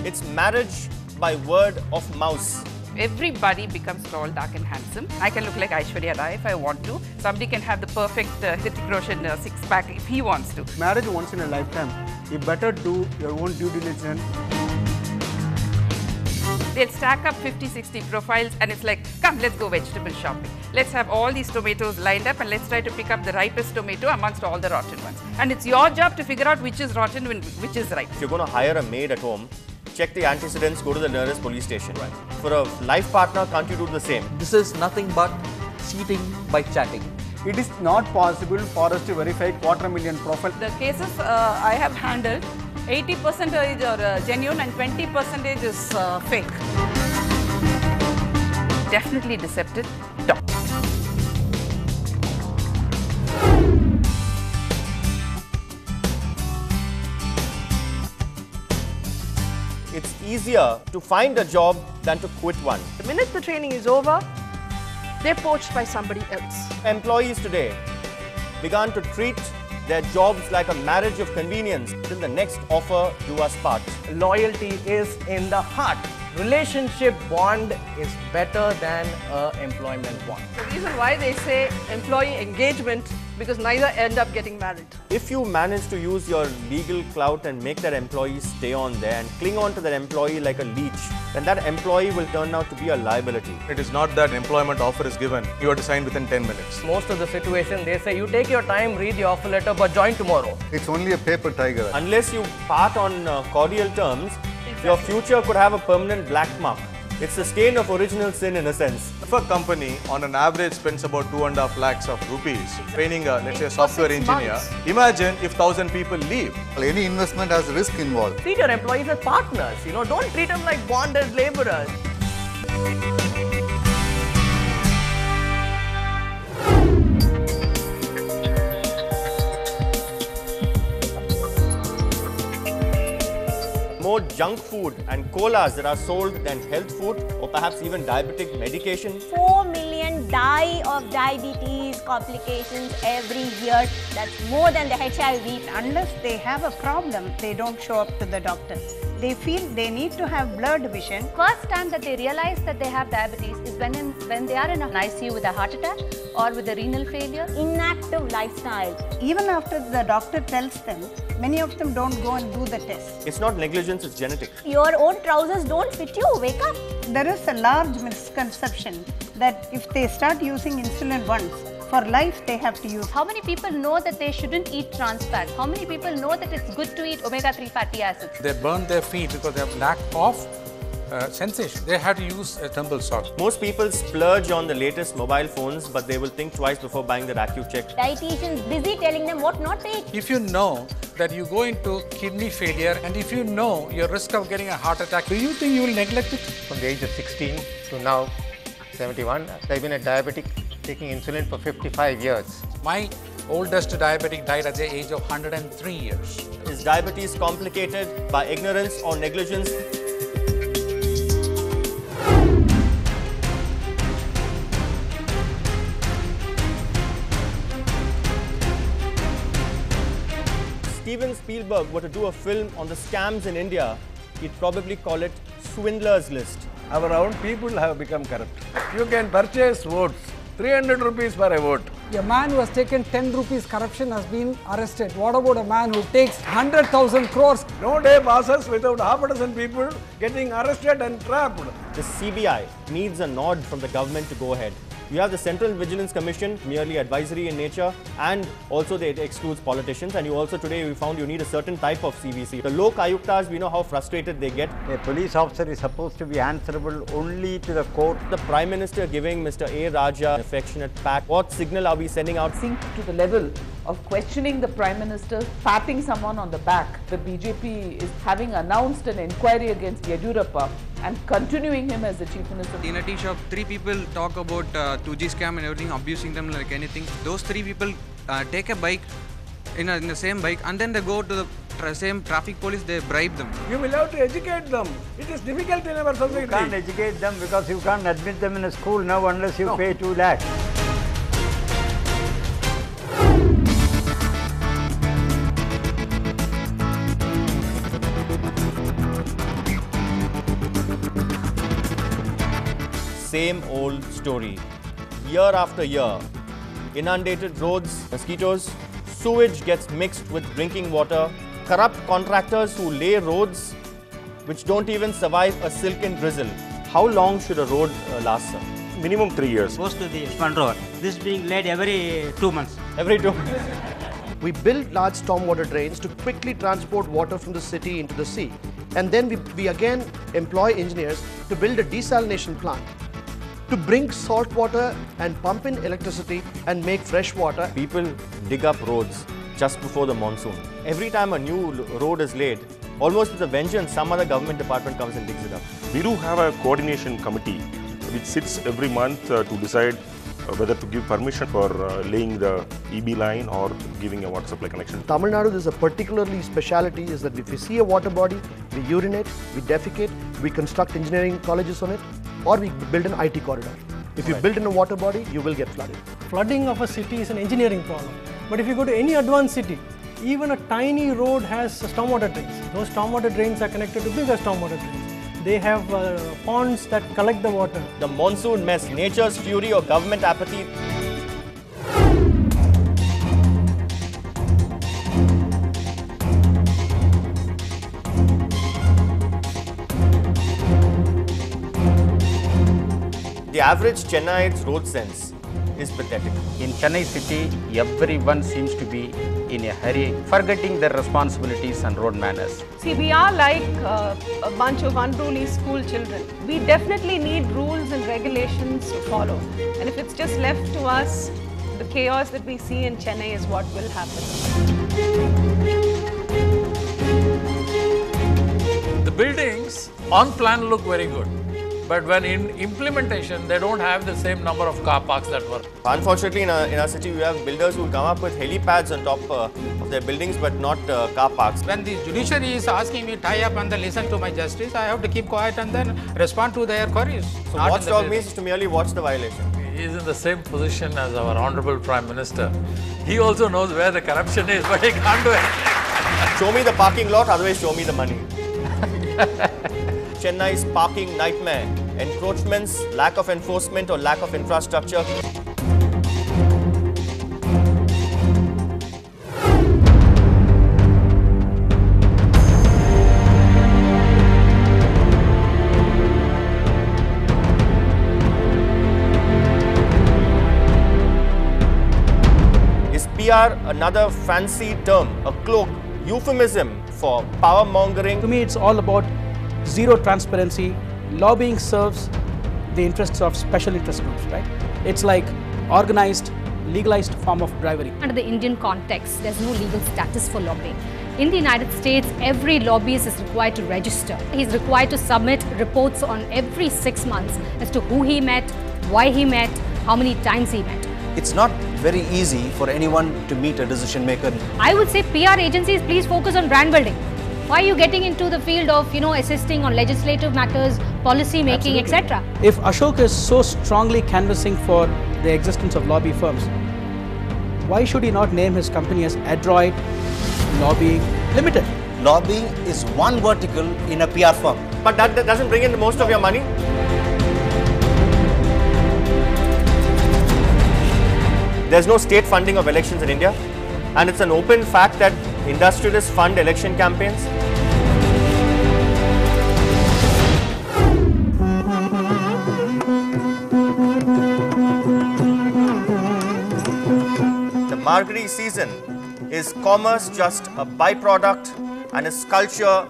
It's marriage by word of mouse. Everybody becomes tall, dark and handsome. I can look like Aishwarya Rai if I want to. Somebody can have the perfect Hrithik Roshan six-pack if he wants to. Marriage once in a lifetime. You better do your own due diligence. They'll stack up 50, 60 profiles and it's like, come, let's go vegetable shopping. Let's have all these tomatoes lined up and let's try to pick up the ripest tomato amongst all the rotten ones. And it's your job to figure out which is rotten and which is ripe. If you're going to hire a maid at home, check the antecedents, go to the nearest police station. Right. For a life partner, can't you do the same? This is nothing but cheating by chatting. It is not possible for us to verify 250,000 profiles. The cases I have handled, 80% are genuine and 20% is fake. Definitely deceptive. Stop. It's easier to find a job than to quit one. The minute the training is over, they're poached by somebody else. Employees today began to treat their jobs like a marriage of convenience till the next offer do us part. Loyalty is in the heart. Relationship bond is better than employment bond. The reason why they say employee engagement, because neither end up getting married. If you manage to use your legal clout and make that employee stay on there and cling on to that employee like a leech, then that employee will turn out to be a liability. It is not that employment offer is given, you are to sign within 10 minutes. Most of the situation, they say you take your time, read the offer letter, but join tomorrow. It's only a paper tiger. Unless you part on cordial terms, your future could have a permanent black mark. It's the stain of original sin in a sense. If a company on an average spends about 2.5 lakhs of rupees training a, let's say, a software engineer, imagine if 1,000 people leave. Any investment has risk involved. Treat your employees as partners, don't treat them like bonded laborers. More junk food and colas that are sold than health food or perhaps even diabetic medication. 4 million die of diabetes complications every year. That's more than the HIV. Unless they have a problem, they don't show up to the doctor. They feel they need to have blurred vision. First time that they realize that they have diabetes is when they are in an ICU with a heart attack or with a renal failure. Inactive lifestyle. Even after the doctor tells them, many of them don't go and do the test. It's not negligence, it's genetic. Your own trousers don't fit you. Wake up. There is a large misconception that if they start using insulin once, for life they have to use. How many people know that they shouldn't eat trans fat? How many people know that it's good to eat omega-3 fatty acids? They burn their feet because they have lack of sensation. They have to use a tumble sock. Most people splurge on the latest mobile phones, but they will think twice before buying their AccuCheck. Dietitians busy telling them what not to eat. If you know that you go into kidney failure and if you know your risk of getting a heart attack, do you think you will neglect it? From the age of 16 to now 71, I've been a diabetic taking insulin for 55 years. My oldest diabetic died at the age of 103 years. Is diabetes complicated by ignorance or negligence? Steven Spielberg were to do a film on the scams in India, he'd probably call it Swindler's List. Our own people have become corrupt. You can purchase votes, 300 rupees for a vote. A man who has taken 10 rupees corruption has been arrested. What about a man who takes 100,000 crores? No day passes without half a dozen people getting arrested and trapped. The CBI needs a nod from the government to go ahead. You have the Central Vigilance Commission, merely advisory in nature, and also it excludes politicians. And you also today we found you need a certain type of CVC. The Lok Ayuktas, we know how frustrated they get. A police officer is supposed to be answerable only to the court. The Prime Minister giving Mr. A. Raja an affectionate pat. What signal are we sending out? Sink to the level of questioning the Prime Minister, patting someone on the back. The BJP is having announced an inquiry against Yediyurappa and continuing him as the Chief Minister. In a tea shop, 3 people talk about 2G scam and everything, abusing them like anything. Those 3 people take a bike in the same bike and then they go to the same traffic police, they bribe them. You will have to educate them. It is difficult in our society. You can't educate them because you can't admit them in a school now unless you pay 2 lakhs. same old story. Year after year, inundated roads, mosquitoes, sewage gets mixed with drinking water, corrupt contractors who lay roads which don't even survive a silken drizzle. How long should a road last, sir? Minimum 3 years. Goes to the X1 road. This is being laid every 2 months. Every 2 months. We build large stormwater drains to quickly transport water from the city into the sea. And then we again employ engineers to build a desalination plant to bring salt water and pump in electricity and make fresh water. People dig up roads just before the monsoon. Every time a new road is laid, almost with a vengeance, some other government department comes and digs it up. We do have a coordination committee which sits every month to decide whether to give permission for laying the EB line or giving a water supply connection. Tamil Nadu, there's a particularly speciality is that if we see a water body, we urinate, we defecate, we construct engineering colleges on it, or we build an IT corridor. If you build in a water body, you will get flooded. Flooding of a city is an engineering problem. But if you go to any advanced city, even a tiny road has stormwater drains. Those stormwater drains are connected to bigger stormwater drains. They have ponds that collect the water. The monsoon mess, nature's fury or government apathy. The average Chennai's road sense is pathetic. In Chennai city, everyone seems to be in a hurry, forgetting their responsibilities and road manners. See, we are like a bunch of unruly school children. We definitely need rules and regulations to follow. And if it's just left to us, the chaos that we see in Chennai is what will happen. The buildings on plan look very good. But when in implementation, they don't have the same number of car parks that were. Unfortunately, in our city, we have builders who come up with helipads on top of their buildings, but not car parks. When the judiciary is asking me tie up and then listen to my justice, I have to keep quiet and then respond to their queries. So watchdog means to merely watch the violation. He is in the same position as our Honorable Prime Minister. He also knows where the corruption is, but he can't do it. Show me the parking lot, otherwise show me the money. Chennai's parking nightmare, encroachments, lack of enforcement or lack of infrastructure. Is PR another fancy term, a cloak, euphemism for power mongering? To me, it's all about zero transparency. Lobbying serves the interests of special interest groups, right? It's like organized, legalized form of bribery. Under the Indian context, there's no legal status for lobbying. In the United States, every lobbyist is required to register. He's required to submit reports on every 6 months as to who he met, why he met, how many times he met. It's not very easy for anyone to meet a decision maker. I would say PR agencies, please focus on brand building. Why are you getting into the field of, assisting on legislative matters, policy making, etc.? If Ashok is so strongly canvassing for the existence of lobby firms, why should he not name his company as Adroit Lobbying Limited? Lobbying is one vertical in a PR firm. But that doesn't bring in most of your money. There's no state funding of elections in India, and it's an open fact that industrialists fund election campaigns. The Margari season, is commerce just a byproduct and is culture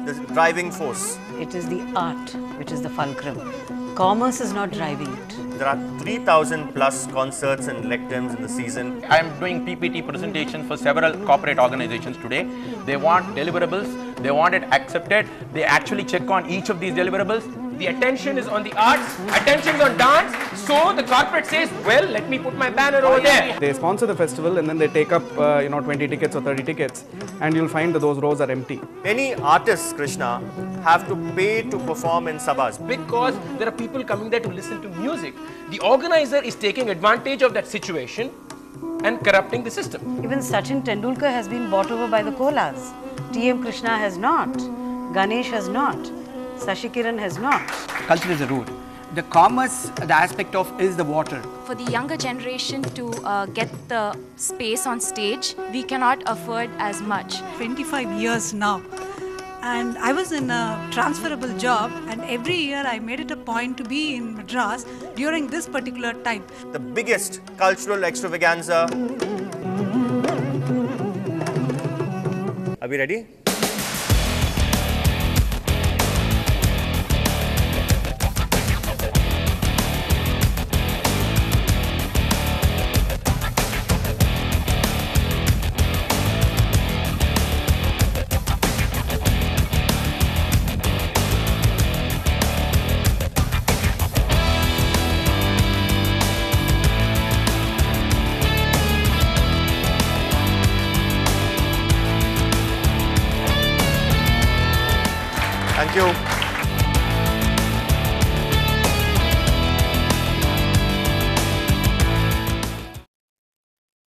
the driving force? It is the art which is the fulcrum. Commerce is not driving it. There are 3,000 plus concerts and lecterns in the season. I am doing PPT presentations for several corporate organizations today. They want deliverables, they want it accepted, they actually check on each of these deliverables. The attention is on the arts, attention is on dance, so the corporate says, well, let me put my banner over there. They sponsor the festival and then they take up 20 tickets or 30 tickets, and you'll find that those rows are empty. Many artists, Krishna, have to pay to perform in sabhas. Because there are people coming there to listen to music. The organizer is taking advantage of that situation and corrupting the system. Even Sachin Tendulkar has been bought over by the Kolas. T.M. Krishna has not. Ganesh has not. Sashi Kiran has not. Culture is a root. The commerce, the aspect of is the water. For the younger generation to get the space on stage, we cannot afford as much. 25 years now. And I was in a transferable job, and every year I made it a point to be in Madras during this particular time. The biggest cultural extravaganza. Are we ready? Thank you.